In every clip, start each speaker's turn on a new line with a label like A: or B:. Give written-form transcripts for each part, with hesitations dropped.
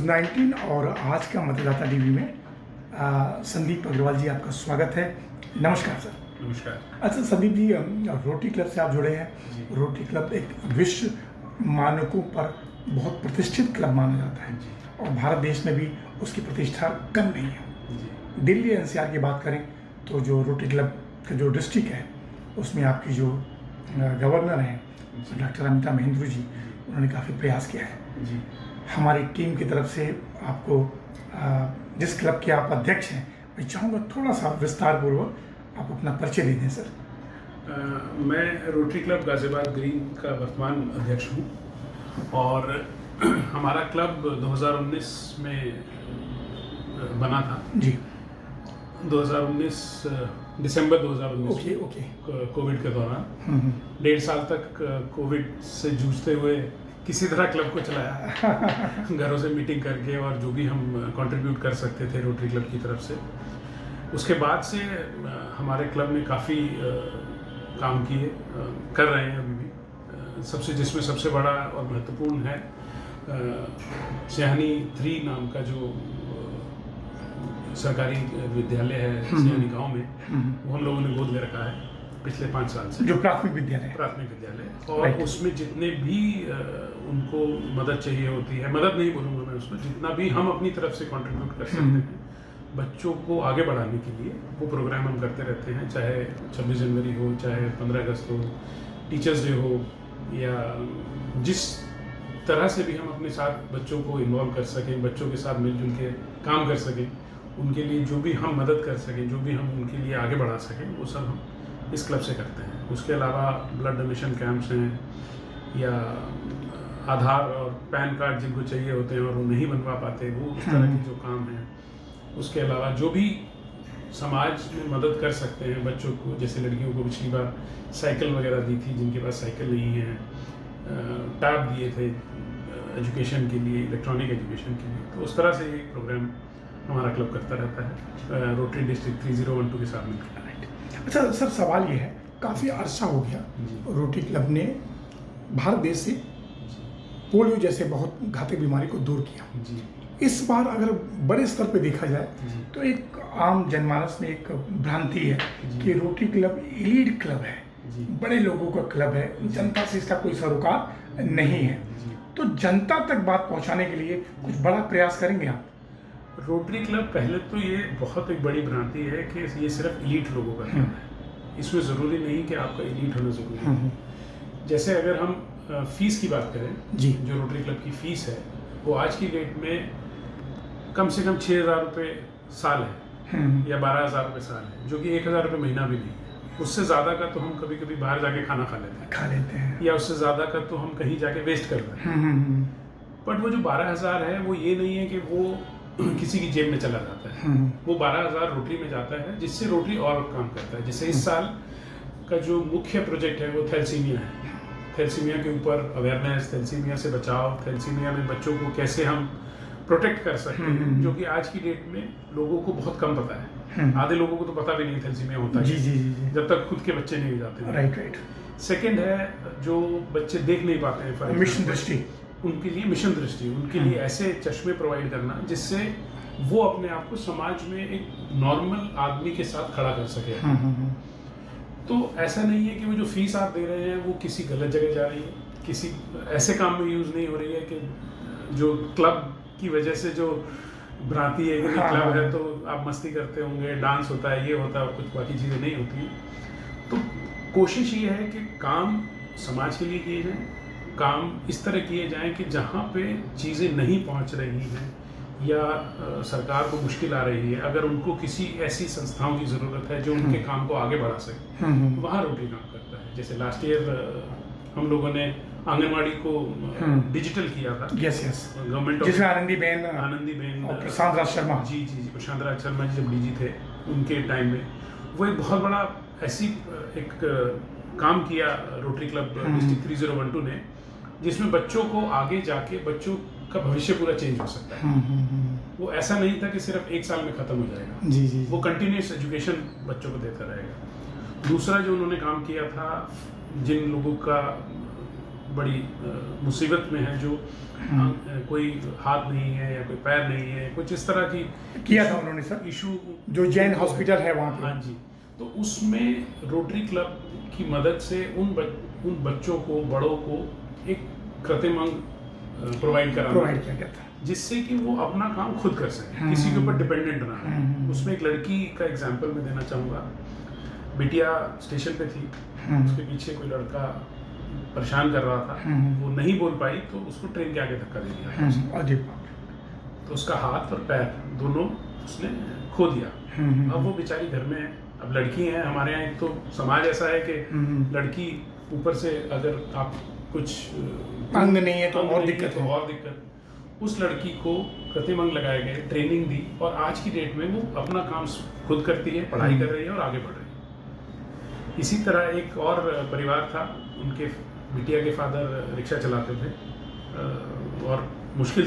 A: 19 और आज का मतदाता टीवी में संदीप अग्रवाल जी आपका स्वागत है। नमस्कार सर।
B: नमस्कार।
A: अच्छा संदीप जी, रोटरी क्लब से आप जुड़े हैं। रोटरी क्लब एक विश्व मानकों पर बहुत प्रतिष्ठित क्लब माना जाता है और भारत देश में भी उसकी प्रतिष्ठा कम नहीं है। दिल्ली एनसीआर की बात करें तो जो रोटरी क्लब का जो डिस्ट्रिक्ट है उसमें आपकी जो गवर्नर हैं डॉक्टर अमिता महेंद्र जी, उन्होंने काफ़ी प्रयास किया है।
B: जी।
A: हमारी टीम की तरफ से आपको जिस क्लब के आप अध्यक्ष हैं, मैं चाहूँगा थोड़ा सा विस्तारपूर्वक आप अपना परिचय दे दें सर।
B: मैं रोटरी क्लब गाजियाबाद ग्रीन का वर्तमान अध्यक्ष हूँ और हमारा क्लब 2019 में बना था।
A: जी।
B: 2019 दिसंबर 2019
A: ओके।
B: कोविड के दौरान 1.5 साल तक कोविड से जूझते हुए किसी तरह क्लब को चलाया घरों से मीटिंग करके और जो भी हम कंट्रीब्यूट कर सकते थे रोटरी क्लब की तरफ से। उसके बाद से हमारे क्लब ने काफ़ी काम किए, कर रहे हैं अभी भी। जिसमें सबसे बड़ा और महत्वपूर्ण है सियानी 3 नाम का जो सरकारी विद्यालय है सियानी गांव में, वो हम लोगों ने गोद में रखा है पिछले 5 साल से।
A: जो प्राथमिक विद्यालय
B: और उसमें जितने भी उनको मदद चाहिए होती है, मदद नहीं बोलूँगा मैं उसको, जितना भी हम अपनी तरफ से कंट्रीब्यूट कर सकते हैं बच्चों को आगे बढ़ाने के लिए, वो प्रोग्राम हम करते रहते हैं। चाहे 26 जनवरी हो, चाहे 15 अगस्त हो, टीचर्स डे हो, या जिस तरह से भी हम अपने साथ बच्चों को इन्वॉल्व कर सकें, बच्चों के साथ मिलजुल के काम कर सकें, उनके लिए जो भी हम मदद कर सकें, जो भी हम उनके लिए आगे बढ़ा सकें, वो सब हम इस क्लब से करते हैं। उसके अलावा ब्लड डोनेशन कैंप्स हैं, या आधार और पैन कार्ड जिनको चाहिए होते हैं और वो नहीं बनवा पाते, वो उस तरह के जो काम हैं। उसके अलावा जो भी समाज में मदद कर सकते हैं बच्चों को, जैसे लड़कियों को पिछली बार साइकिल वगैरह दी थी जिनके पास साइकिल नहीं है, टैब दिए थे एजुकेशन के लिए, इलेक्ट्रॉनिक एजुकेशन के लिए। तो उस तरह से एक प्रोग्राम हमारा क्लब करता रहता है रोटरी डिस्ट्रिक्ट 3012 के साथ मिलकर।
A: अच्छा सर, सवाल ये है, काफ़ी अरसा हो गया रोटरी क्लब ने भारत देश से पोलियो जैसे बहुत घातक बीमारी को दूर किया।
B: जी।
A: इस बार अगर बड़े स्तर पे देखा जाए तो एक आम जनमानस में एक भ्रांति है कि रोटरी क्लब एलीट क्लब है, बड़े लोगों का क्लब है, जनता से इसका कोई सरोकार नहीं है। तो जनता तक बात पहुंचाने के लिए कुछ बड़ा प्रयास करेंगे आप?
B: रोटरी क्लब, पहले तो ये बहुत एक बड़ी भ्रांति है कि ये सिर्फ एलीट लोगों का क्लब है। इसमें ज़रूरी नहीं कि आपका एलीट होना ज़रूरी है। जैसे अगर हम फीस की बात करें,
A: जी,
B: जो रोटरी क्लब की फीस है वो आज की डेट में कम से कम 6,000 रुपये साल है, या 12,000 रुपये साल है, जो कि 1,000 रुपये महीना भी नहीं है। उससे ज़्यादा का तो हम कभी कभी बाहर जाके खाना खा लेते हैं, या उससे ज़्यादा का तो हम कहीं जाके वेस्ट कर रहे हैं। बट वो जो 12,000 है वो ये नहीं है कि वो किसी की जेब में चला जाता है। वो 12,000 रोटरी में जाता है, जिससे रोटरी और काम करता है। जैसे इस साल का जो मुख्य प्रोजेक्ट है वो थैलेसीमिया है। थैलेसीमिया के ऊपर अवेयरनेस, थैलेसीमिया से बचाव, थैलेसीमिया में बच्चों को कैसे हम प्रोटेक्ट कर सकते हैं, जो कि आज की डेट में लोगों को बहुत कम पता है। आधे लोगों को तो पता भी नहीं थैलेसीमिया होता है, जब तक खुद के बच्चे नहीं हो जाते।
A: राइट।
B: सेकेंड है जो बच्चे देख नहीं पाते हैं,
A: मिशन दृष्टि,
B: उनके लिए मिशन दृष्टि, उनके लिए ऐसे चश्मे प्रोवाइड करना जिससे वो अपने आप को समाज में एक नॉर्मल आदमी के साथ खड़ा कर सके। तो ऐसा नहीं है कि वो जो फीस आप दे रहे हैं वो किसी गलत जगह जा रही है, किसी ऐसे काम में यूज़ नहीं हो रही है कि जो क्लब की वजह से जो भ्रांति है कि क्लब है तो आप मस्ती करते होंगे, डांस होता है, ये होता है, कुछ बाकी चीज़ें नहीं होती। तो कोशिश ये है कि काम समाज के लिए किए जाएँ, काम इस तरह किए जाएं कि जहाँ पे चीज़ें नहीं पहुँच रही हैं या सरकार को मुश्किल आ रही है, अगर उनको किसी ऐसी संस्थाओं की ज़रूरत है जो उनके काम को आगे बढ़ा सके, वहाँ रोटरी काम करता है। जैसे लास्ट ईयर हम लोगों ने आंगनवाड़ी को डिजिटल किया था।
A: यस।
B: गवर्नमेंट,
A: जिसमें आनंदी बेन
B: और
A: प्रशांत राज शर्मा
B: जी, प्रशांत राज शर्मा जी जब डीजी थे उनके टाइम में वो एक बहुत बड़ा ऐसी एक काम किया रोटरी क्लब डिस्ट्रिक्ट 3012 ने, जिसमें बच्चों को आगे जाके बच्चों का भविष्य पूरा चेंज हो सकता है। वो ऐसा नहीं था कि सिर्फ 1 साल में खत्म हो जाएगा।
A: जी।
B: वो कंटिन्यूस एजुकेशन बच्चों को देता रहेगा। दूसरा जो उन्होंने काम किया था, जिन लोगों का बड़ी मुसीबत में है, जो कोई हाथ नहीं है या कोई पैर नहीं है, कुछ इस तरह की
A: किया था उन्होंने सर
B: इशू,
A: जो जैन हॉस्पिटल है वहाँ पे।
B: हाँ जी। तो उसमें रोटरी क्लब की मदद से उन बच्चों को, बड़ों को एक कृत्रिम अंग प्रोवाइड किया
A: गया था,
B: जिससे कि वो अपना काम खुद कर सके, किसी के ऊपर डिपेंडेंट ना रहे। उसमें एक लड़की का एग्जांपल मैं देना चाहूँगा। बिटिया स्टेशन पे थी, उसके पीछे कोई लड़का परेशान कर रहा था, वो नहीं बोल पाई तो उसको ट्रेन के आगे धक्का दे दिया, तो उसका हाथ और पैर दोनों उसने खो दिया। अब वो बेचारी घर में है। अब लड़की है, हमारे यहाँ एक तो समाज ऐसा है कि लड़की ऊपर से अगर आप कुछ
A: अंग नहीं है तो और दिक्कत है,
B: और दिक्कत। उस लड़की को कृत्रिम अंग लगाए गए, ट्रेनिंग दी, और आज की डेट में वो अपना काम खुद करती है, पढ़ाई कर रही है और आगे बढ़ रही है। इसी तरह एक और परिवार था, उनके बिटिया के फादर रिक्शा चलाते थे और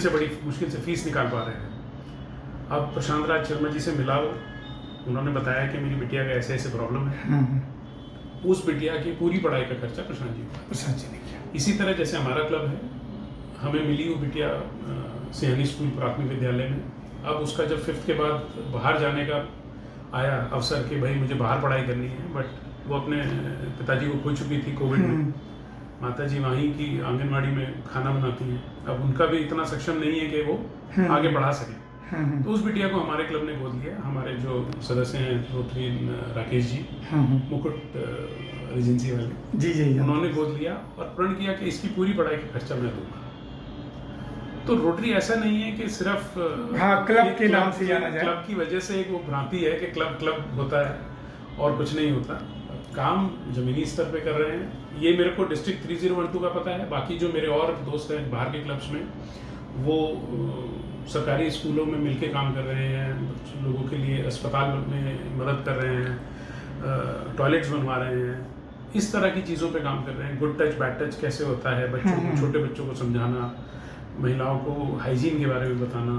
B: बड़ी मुश्किल से फीस निकाल पा रहे हैं। अब प्रशांत राज शर्मा जी से मिला, उन्होंने बताया कि मेरी बिटिया का ऐसे प्रॉब्लम है। उस बिटिया की पूरी पढ़ाई का खर्चा प्रशांत जी ने किया। इसी तरह जैसे हमारा क्लब है, हमें मिली वो बिटिया सिहानी स्कूल प्राथमिक विद्यालय में। अब उसका जब 5th के बाद बाहर जाने का आया अवसर कि भाई मुझे बाहर पढ़ाई करनी है, बट वो अपने पिताजी को खो चुकी थी कोविड में। माताजी वहीं की आंगनवाड़ी में खाना बनाती हैं, अब उनका भी इतना सक्षम नहीं है कि वो आगे बढ़ा सके। तो उस बिटिया को हमारे क्लब ने गोद लिया। हमारे जो सदस्य हैं रोटरी राकेश जी, मुकुट एजेंसी वाले
A: जी,
B: उन्होंने गोद लिया और प्रण किया कि इसकी पूरी पढ़ाई का खर्चा मैं दूंगा। तो रोटरी ऐसा नहीं है कि सिर्फ
A: क्लब के नाम से जाना जाए।
B: क्लब की वजह से एक वो भ्रांति है कि क्लब होता है और कुछ नहीं होता। काम जमीनी स्तर पे कर रहे हैं। ये मेरे को डिस्ट्रिक्ट 3012 का पता है। बाकी जो मेरे और दोस्त हैं बाहर के क्लब्स में, वो सरकारी स्कूलों में मिलके काम कर रहे हैं, लोगों के लिए अस्पताल में मदद कर रहे हैं, टॉयलेट्स बनवा रहे हैं, इस तरह की चीज़ों पे काम कर रहे हैं। गुड टच बैड टच कैसे होता है, बच्चों को, छोटे बच्चों को समझाना, महिलाओं को हाइजीन के बारे में बताना।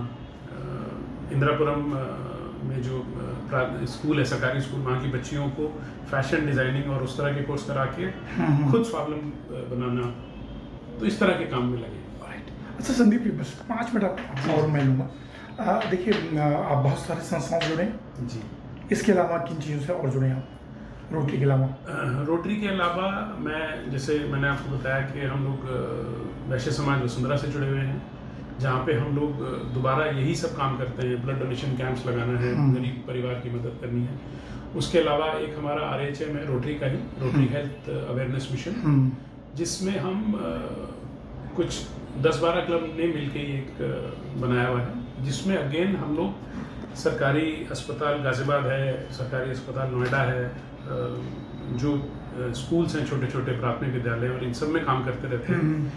B: इंदिरापुरम में जो स्कूल है, सरकारी स्कूल, वहाँ की बच्चियों को फैशन डिज़ाइनिंग और उस तरह के कोर्स करा के खुद स्वावलंबी बनाना। तो इस तरह के काम में लगे।
A: अच्छा संदीप जी, बस 5 मिनट और मैं लूँगा। देखिए, आप बहुत सारे संस्थाओं से जुड़े
B: जी।
A: इसके अलावा किन चीज़ों से और जुड़े आप रोटरी के अलावा?
B: रोटरी के अलावा जैसे मैंने आपको बताया कि हम लोग वैश्य समाज वसुंधरा से जुड़े हुए हैं, जहाँ पे हम लोग दोबारा यही सब काम करते हैं। ब्लड डोनेशन कैंप्स लगाना है, गरीब परिवार की मदद करनी है। उसके अलावा एक हमारा RHM है रोटरी का ही, रोटरी हेल्थ अवेयरनेस मिशन, जिसमें हम कुछ 10-12 क्लब ने मिलके एक बनाया हुआ है, जिसमें अगेन हम लोग सरकारी अस्पताल गाजियाबाद है, सरकारी अस्पताल नोएडा है, जो स्कूल्स हैं छोटे छोटे प्राथमिक विद्यालय, और इन सब में काम करते रहते हैं।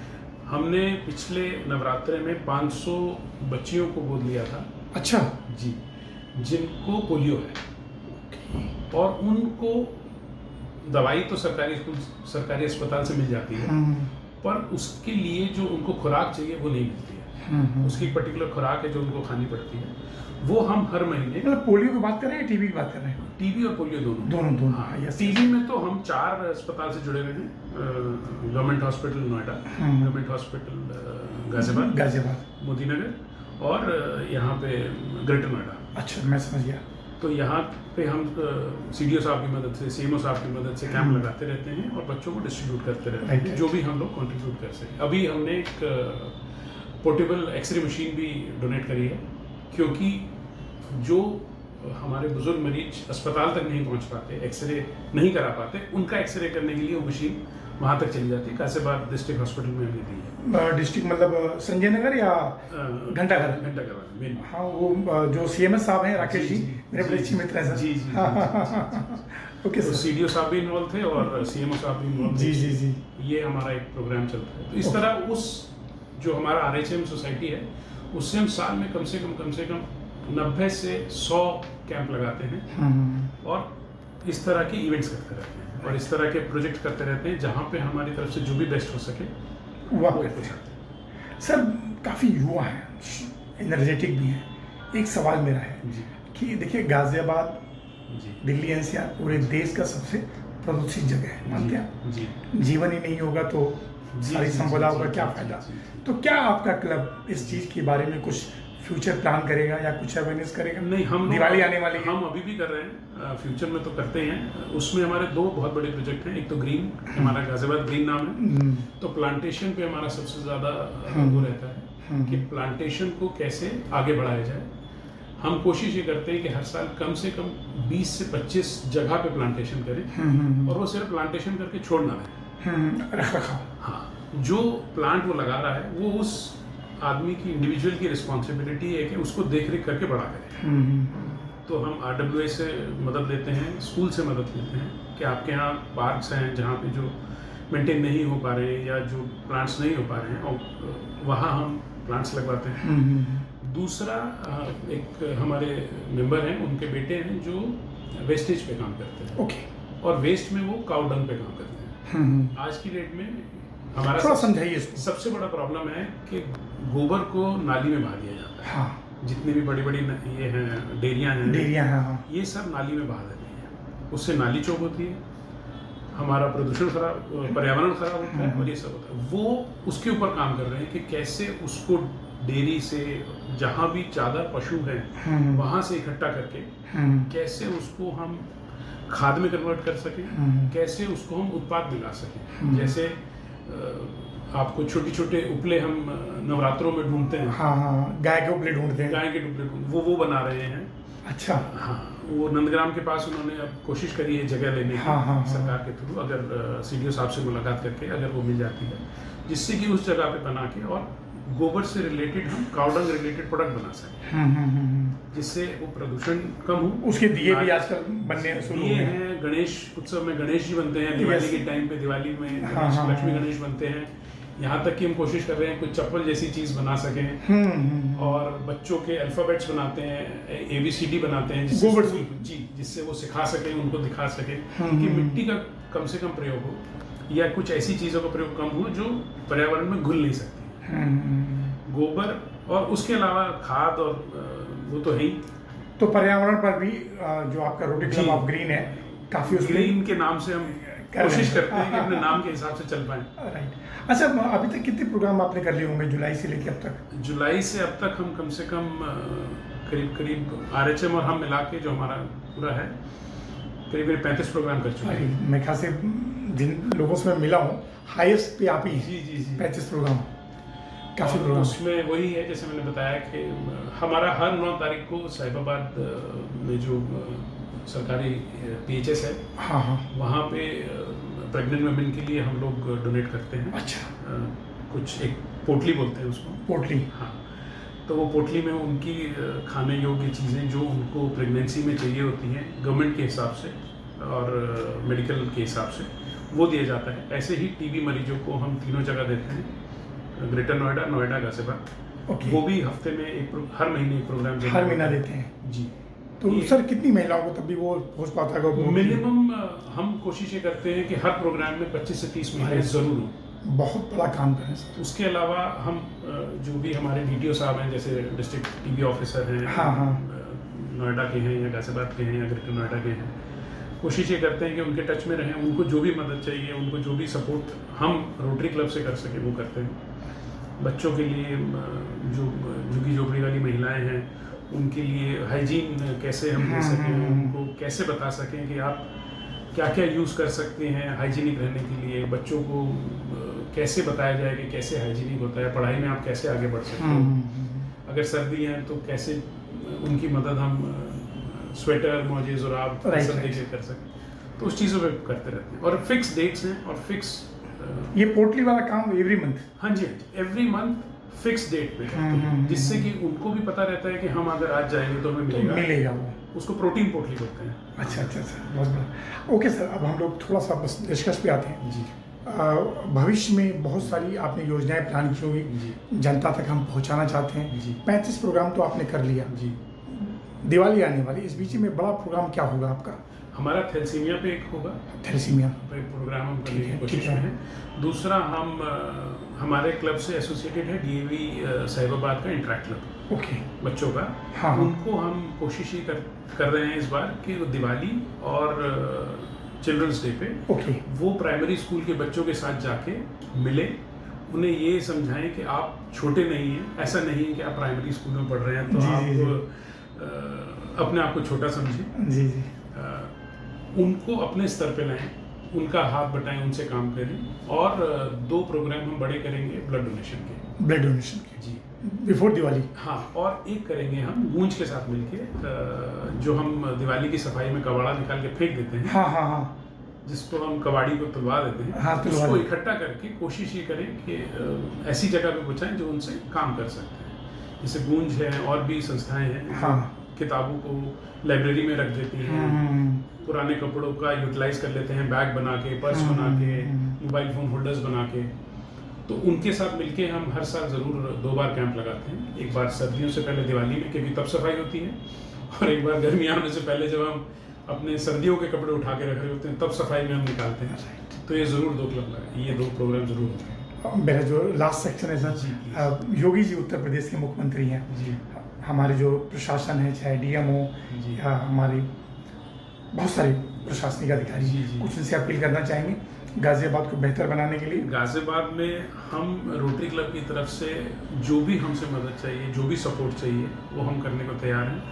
B: हमने पिछले नवरात्रे में 500 बच्चियों को गोद लिया था।
A: अच्छा
B: जी, जिनको पोलियो है, और उनको दवाई तो सरकारी अस्पताल से मिल जाती है, पर उसके लिए जो उनको खुराक चाहिए वो नहीं मिलती है। उसकी पर्टिकुलर खुराक है जो उनको खानी पड़ती है, वो हम हर महीने।
A: मतलब पोलियो की बात कर रहे हैं, टीबी की बात कर रहे हैं?
B: टीबी और पोलियो दोनों। हाँ, टीबी में तो हम 4 अस्पताल से जुड़े हुए हैं। Government hospital Noida, government hospital Ghaziabad, Modi Nagar, और यहाँ पे ग्रेटर नोएडा।
A: अच्छा, मैं समझ गया।
B: तो यहाँ पे हम CDO साहब की मदद से, CMO साहब की मदद से कैंप लगाते रहते हैं और बच्चों को डिस्ट्रीब्यूट करते रहते हैं, जो भी हम लोग कंट्रीब्यूट कर सकें। अभी हमने एक पोर्टेबल एक्सरे मशीन भी डोनेट करी है, क्योंकि जो हमारे बुजुर्ग मरीज अस्पताल तक नहीं पहुंच पाते, एक्सरे नहीं करा पाते, उनका एक्सरे करने के लिए वो मशीन वहाँ तक चली जाती है। गाजियाबाद डिस्ट्रिक्ट हॉस्पिटल में हमने दी है।
A: डिस्ट्रिक्ट मतलब संजय नगर या
B: घंटाघर में?
A: हाँ, वो जो CMS साहब हैं राकेश जी, मेरे बड़े अच्छे मित्र हैं सर।
B: जी।
A: Okay sir.
B: CDO साहब भी इन्वॉल्व थे और CMO साहब भी इन्वॉल्व थे।
A: जी।
B: ये हमारा एक प्रोग्राम चलता है। तो इस तरह उस जो हमारा RHM सोसाइटी है, उससे हम साल में कम से कम 90 से 100 कैंप लगाते हैं और इस तरह के इवेंट्स करते रहते हैं और इस तरह के प्रोजेक्ट करते रहते हैं, जहाँ पे हमारी तरफ से जो भी बेस्ट हो सके
A: वो करते हैं। सर, काफ़ी युवा हैं, एनर्जेटिक भी हैं। एक सवाल मेरा है कि देखिए, गाजियाबाद, दिल्ली NCR पूरे देश का सबसे प्रदूषित जगह है, मानते हैं?
B: जी।
A: जीवन ही नहीं होगा तो सारी संपदाओं का क्या फायदा। तो क्या आपका क्लब इस चीज के बारे में कुछ फ्यूचर प्लान करेगा या कुछ अवेयरनेस करेगा?
B: नहीं, हम
A: दिवाली आने वाली है,
B: हम अभी भी कर रहे हैं, फ्यूचर में तो करते हैं। उसमें हमारे 2 बहुत बड़े प्रोजेक्ट हैं। एक तो ग्रीन, हमारा गाजियाबाद ग्रीन नाम है, तो प्लांटेशन पे हमारा सबसे ज़्यादा वो रहता है कि प्लांटेशन को कैसे आगे बढ़ाया जाए। हम कोशिश ये करते हैं कि हर साल कम से कम 20 से 25 जगह पे प्लांटेशन करें, और वो सिर्फ प्लांटेशन करके छोड़ना है,
A: रख रखाव।
B: हाँ, जो प्लांट वो लगा रहा है वो उस आदमी की इंडिविजुअल की रिस्पॉन्सिबिलिटी है कि उसको देख रेख करके बड़ा करें। तो हम RWA से मदद लेते हैं, स्कूल से मदद लेते हैं कि आपके यहाँ पार्क्स हैं जहाँ पे जो मेंटेन नहीं हो पा रहे हैं या जो प्लांट्स नहीं हो पा रहे हैं, और वहाँ हम प्लांट्स लगवाते हैं। दूसरा, एक हमारे मेंबर हैं, उनके बेटे हैं जो वेस्टेज पे काम करते हैं।
A: ओके।
B: और वेस्ट में वो काउ डंग पे काम करते हैं। आज की डेट में हमारा
A: थोड़ा समझाइए इसको।
B: सबसे बड़ा प्रॉब्लम है कि गोबर को नाली में बहा दिया जाता है।
A: हाँ।
B: जितनी भी बड़ी बड़ी ये हैं डेयरियाँ हैं,
A: हाँ।
B: ये सब नाली में बहा देती हैं। उससे नाली चौक होती है, हमारा प्रदूषण खराब, पर्यावरण खराब होता है, और ये सब होता है। वो उसके ऊपर काम कर रहे हैं कि कैसे उसको डेयरी से जहाँ भी ज़्यादा पशु हैं वहाँ से इकट्ठा करके कैसे उसको हम खाद में कन्वर्ट कर सकें, कैसे उसको हम उत्पाद दिला सकें। जैसे आपको छोटे छोटे उपले हम नवरात्रों में ढूंढते हैं।
A: हाँ, गाय के उपले ढूंढते हैं,
B: गाय के उपले वो बना रहे हैं।
A: अच्छा।
B: हाँ, वो नंदग्राम के पास उन्होंने अब कोशिश करी है जगह लेने की, सरकार के थ्रू, अगर CDO साहब से मुलाकात करके अगर वो मिल जाती है, जिससे कि उस जगह पे बना के और गोबर से रिलेटेड हम काउडंग रिलेटेड प्रोडक्ट बना सकें, जिससे वो प्रदूषण कम हो।
A: उसके दिए भी आजकल बनने शुरू हुए
B: हैं। गणेश उत्सव में गणेश जी बनते हैं, दिवाली के टाइम पे दिवाली में लक्ष्मी गणेश बनते हैं। यहाँ तक कि हम कोशिश कर रहे हैं कुछ चप्पल जैसी चीज बना सकें, और बच्चों के अल्फाबेट्स बनाते हैं, ABCD बनाते हैं, जिससे वो सिखा सकें, उनको दिखा सकें कि मिट्टी का कम से कम प्रयोग हो, या कुछ ऐसी चीजों का प्रयोग कम हो जो पर्यावरण में घुल नहीं सकती। गोबर और उसके अलावा खाद, और वो तो है ही। तो
A: पर्यावरण पर भी जो आपका रोटरी क्लब ऑफ ग्रीन है, काफी
B: ग्रीन के नाम से हम कोशिश करते हैं कि अपने नाम के हिसाब से चल पाएं।
A: राइट। अच्छा, अभी तक कितने प्रोग्राम आपने कर लिए होंगे जुलाई से लेकर अब तक?
B: जुलाई से अब तक हम कम से कम करीब RHM और हम मिला के जो हमारा पूरा है करीब 35 प्रोग्राम कर चुके हैं।
A: मैं ख्याल से जिन लोगों से मैं मिला हूँ, हाईएस्ट पे आप ही।
B: जी
A: 35 प्रोग्राम, काफी प्रोग्राम।
B: उसमें वही है, जैसे मैंने बताया कि हमारा हर 9 तारीख को साहिबाबाद में जो सरकारी PHS है,
A: हाँ,
B: वहाँ पे प्रेग्नेंट वुमेन के लिए हम लोग डोनेट करते हैं।
A: अच्छा।
B: कुछ एक पोटली बोलते हैं उसको,
A: पोटली।
B: हाँ, तो वो पोटली में उनकी खाने योग्य चीज़ें जो उनको प्रेगनेंसी में चाहिए होती हैं गवर्नमेंट के हिसाब से और मेडिकल के हिसाब से, वो दिया जाता है। ऐसे ही TB मरीजों को हम तीनों जगह देते हैं, ग्रेटर नोएडा, गाजियाबाद। वो भी हफ्ते में हर महीने एक प्रोग्राम
A: हर महीना देते हैं
B: जी।
A: तो सर कितनी महिलाओं को तब भी वो पहुंच पाता है?
B: मिनिमम हम कोशिश ये करते हैं कि हर प्रोग्राम में 25 से 30 महिलाएं जरूर हों।
A: बहुत बड़ा काम करें सर।
B: उसके अलावा हम जो भी हमारे DTO साहब हैं, जैसे डिस्ट्रिक्ट TB ऑफिसर हैं,
A: हाँ,
B: नोएडा के हैं या गाजियाबाद के हैं या ग्रेटर नोएडा के हैं, कोशिश ये करते हैं कि उनके टच में रहें, उनको जो भी मदद चाहिए, उनको जो भी सपोर्ट हम रोटरी क्लब से कर सकें वो करते हैं। बच्चों के लिए जो झुग्गी झोपड़ी वाली महिलाएं हैं, उनके लिए हाइजीन कैसे हम दे सकें, उनको कैसे बता सकें कि आप क्या क्या यूज़ कर सकते हैं हाइजीनिक रहने के लिए। बच्चों को कैसे बताया जाए कि कैसे हाइजीनिक होता है, पढ़ाई में आप कैसे आगे बढ़ सकते हो। अगर सर्दी है तो कैसे उनकी मदद हम स्वेटर, मोजे, जुराब सब देके कर सकें। तो उस चीज़ों पे करते रहते हैं, और फिक्स डेट्स हैं और फिक्स
A: ये पोटली वाला काम एवरी मंथ?
B: हाँ जी, एवरी मंथ फिक्स डेट पे, जिससे कि उनको भी पता रहता है कि हम अगर आज जाएंगे तो हमें मिलेगा वो। उसको प्रोटीन पोटली बोलते हैं।
A: अच्छा, बहुत बड़ा। ओके सर, अब हम लोग थोड़ा सा बस डिस्कस पे आते हैं।
B: जी।
A: भविष्य में बहुत सारी आपने योजनाएं प्लान की होगी, जनता तक हम पहुंचाना चाहते हैं। 35 प्रोग्राम तो आपने कर लिया जी। दिवाली आने वाली, इस बीच में बड़ा प्रोग्राम क्या होगा आपका?
B: हमारा थैलेसीमिया पे एक होगा,
A: थैलेसीमिया
B: पे प्रोग्राम हम करने की कोशिश में है। दूसरा, हम हमारे क्लब से एसोसिएटेड है DAV साहिबाबाद का इंटरैक्ट क्लब,
A: ओके,
B: बच्चों का। उनको हम कोशिश ही कर रहे हैं इस बार कि दिवाली और चिल्ड्रंस डे पे
A: ओके।
B: वो प्राइमरी स्कूल के बच्चों के साथ जाके मिले, उन्हें ये समझाएं कि आप छोटे नहीं हैं, ऐसा नहीं है कि आप प्राइमरी स्कूल में पढ़ रहे हैं तो आप अपने आप को छोटा समझें।
A: जी जी।
B: उनको अपने स्तर पे लाएं, उनका हाथ बटाएं, उनसे काम करें। और 2 प्रोग्राम हम बड़े करेंगे ब्लड डोनेशन के।
A: ब्लड डोनेशन के
B: जी,
A: बिफोर दिवाली।
B: हाँ, और एक करेंगे हम गूंज के साथ मिलके, जो हम दिवाली की सफाई में कबाड़ा निकाल के फेंक देते हैं,
A: हाँ हाँ हाँ,
B: जिसको हम कबाड़ी को तुलवा देते हैं,
A: हाँ,
B: उसको इकट्ठा करके कोशिश ये करें कि ऐसी जगह पे पहुंचाएं जो उनसे काम कर सकते हैं। जैसे गूंज है, और भी संस्थाएं हैं,
A: हाँ,
B: किताबों को लाइब्रेरी में रख देती हैं, पुराने कपड़ों का यूटिलाइज कर लेते हैं, बैग बना के, पर्स बना के, मोबाइल फोन होल्डर्स बना के। तो उनके साथ मिलके हम हर साल ज़रूर 2 बार कैंप लगाते हैं। एक बार सर्दियों से पहले दिवाली में, क्योंकि तब सफाई होती है, और एक बार गर्मियाँ आने से पहले जब हम अपने सर्दियों के कपड़े उठा के रख रहे होते हैं, तब सफाई में हम निकालते हैं। तो ये ज़रूर 2 क्लब लगाए, ये 2 प्रोग्राम ज़रूर होते हैं।
A: मेरा जो लास्ट सेक्शन है सर, योगी जी उत्तर प्रदेश के मुख्यमंत्री हैं
B: जी।
A: हमारे जो प्रशासन है, चाहे डीएम हो या हमारी बहुत सारे प्रशासनिक अधिकारी, कुछ उनसे अपील करना चाहेंगे गाजियाबाद को बेहतर बनाने के लिए?
B: गाजियाबाद में हम रोटरी क्लब की तरफ से जो भी हमसे मदद चाहिए, जो भी सपोर्ट चाहिए, वो हम करने को तैयार हैं।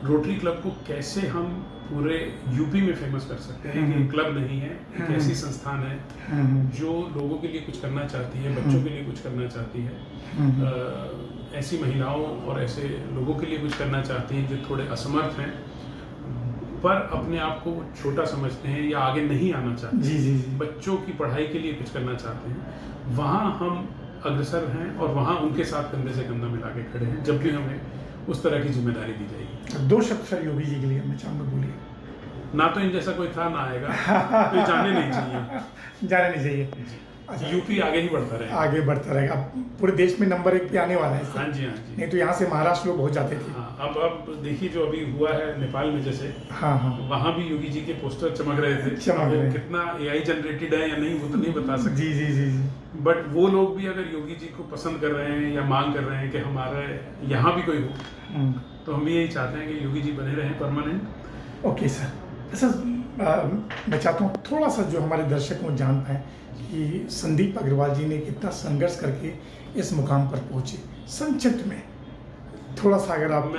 B: रोटरी क्लब को कैसे हम पूरे यूपी में फेमस कर सकते हैं कि क्लब नहीं है, एक ऐसी संस्थान है जो लोगों के लिए कुछ करना चाहती है, बच्चों के लिए कुछ करना चाहती है, ऐसी महिलाओं और ऐसे लोगों के लिए कुछ करना चाहती हैं जो थोड़े असमर्थ हैं, पर अपने आप को छोटा समझते हैं या आगे नहीं आना चाहते,
A: जी जी जी,
B: बच्चों की पढ़ाई के लिए कुछ करना चाहते हैं, वहाँ हम अग्रसर हैं और वहाँ उनके साथ कंधे से कंधा मिला के खड़े हैं जब भी हमें उस तरह की जिम्मेदारी दी जाएगी।
A: 2 शब्द सर योगी जी के लिए मैं चाहूँगा, बोलिए।
B: ना तो इन जैसा कोई था, ना आएगा, तो ये जाने नहीं चाहिए।
A: जाने नहीं चाहिए। अच्छा,
B: यूपी आगे ही बढ़ता रहेगा,
A: आगे बढ़ता रहेगा। अब पूरे देश में नंबर 1 पे आने वाला है सर।
B: हाँ जी, हाँ जी।
A: नहीं तो यहाँ से महाराष्ट्र लोग बहुत जाते थे।
B: हाँ, अब देखिए जो अभी हुआ है नेपाल में, जैसे
A: हाँ हाँ,
B: वहाँ भी योगी जी के पोस्टर चमक रहे थे।
A: चमक रहे।
B: कितना AI जनरेटेड है या नहीं वो तो नहीं बता सकते।
A: जी जी जी जी,
B: बट वो लोग भी अगर योगी जी को पसंद कर रहे हैं या मांग कर रहे हैं कि हमारे यहाँ भी कोई हो, तो हम भी यही चाहते हैं कि योगी जी बने रहें परमानेंट।
A: Okay sir. सर मैं चाहता हूँ थोड़ा सा जो हमारे दर्शक को जान पाए कि संदीप अग्रवाल जी ने कितना संघर्ष करके इस मुकाम पर पहुंचे, संक्षिप्त में थोड़ा सा अगर आप।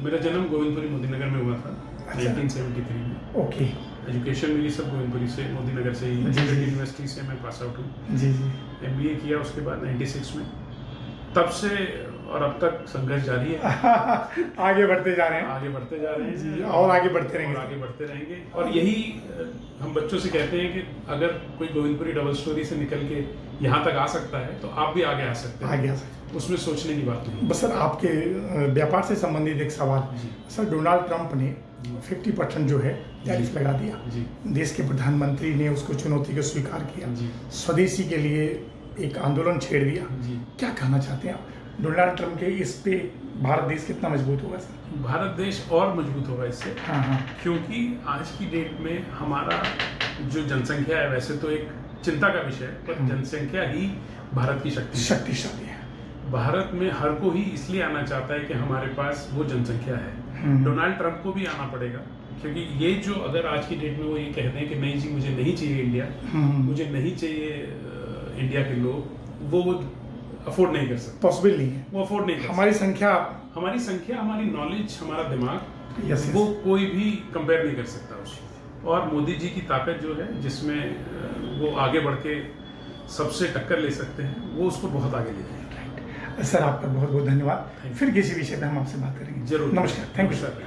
B: मेरा जन्म गोविंदपुरी मोदीनगर में हुआ था।
A: अच्छा।
B: 1973 में।
A: ओके।
B: एजुकेशन मेरी सब गोविंदपुरी से, मोदीनगर से ही, यूनिवर्सिटी से मैं पास आउट हूँ।
A: जी जी।
B: MBA किया उसके बाद 96 में। तब से और अब तक संघर्ष जारी है।
A: आगे बढ़ते जा रहे हैं,
B: आगे बढ़ते जा रहे हैं
A: जी, और आगे बढ़ते रहेंगे,
B: और आगे बढ़ते रहेंगे। और यही हम बच्चों से कहते हैं कि अगर कोई गोविंदपुरी डबल स्टोरी से निकल के यहाँ तक आ सकता है तो आप भी आगे आ सकते हैं,
A: आगे आ सकते हैं।
B: उसमें सोचने की बात नहीं।
A: बस सर आपके व्यापार से संबंधित एक सवाल। सर डोनाल्ड ट्रंप ने 50% जो है टैरिफ लगा दिया,
B: जी।
A: देश के प्रधानमंत्री ने उसको चुनौती को स्वीकार किया,
B: जी।
A: स्वदेशी के लिए एक आंदोलन छेड़ दिया।
B: जी।
A: क्या कहना चाहते हैं आप डोनाल्ड ट्रंप के इस पे? भारत देश कितना मजबूत होगा सर?
B: भारत देश और मजबूत होगा इससे।
A: हाँ हाँ,
B: क्योंकि आज की डेट में हमारा जो जनसंख्या है, वैसे तो एक चिंता का विषय है, पर जनसंख्या ही भारत की
A: शक्तिशाली है।
B: भारत में हर को ही इसलिए आना चाहता है कि हमारे पास वो जनसंख्या है। डोनाल्ड ट्रंप को भी आना पड़ेगा, क्योंकि ये जो अगर आज की डेट में वो ये कहते हैं कि नहीं जी मुझे नहीं चाहिए इंडिया, मुझे नहीं चाहिए इंडिया के लोग, वो अफोर्ड नहीं कर सकते,
A: पॉसिबल नहीं है,
B: वो अफोर्ड नहीं कर
A: हमारी संख्या,
B: हमारी नॉलेज, हमारा दिमाग,
A: यस,
B: वो कोई भी कंपेयर नहीं कर सकता उसको। और मोदी जी की ताकत जो है, जिसमें वो आगे बढ़ के सबसे टक्कर ले सकते हैं, वो उसको बहुत आगे ले जाएंगे।
A: सर आपका बहुत बहुत धन्यवाद। फिर किसी विषय पे हम आपसे बात करेंगे।
B: जरूर।
A: नमस्कार। Thank you
B: sir.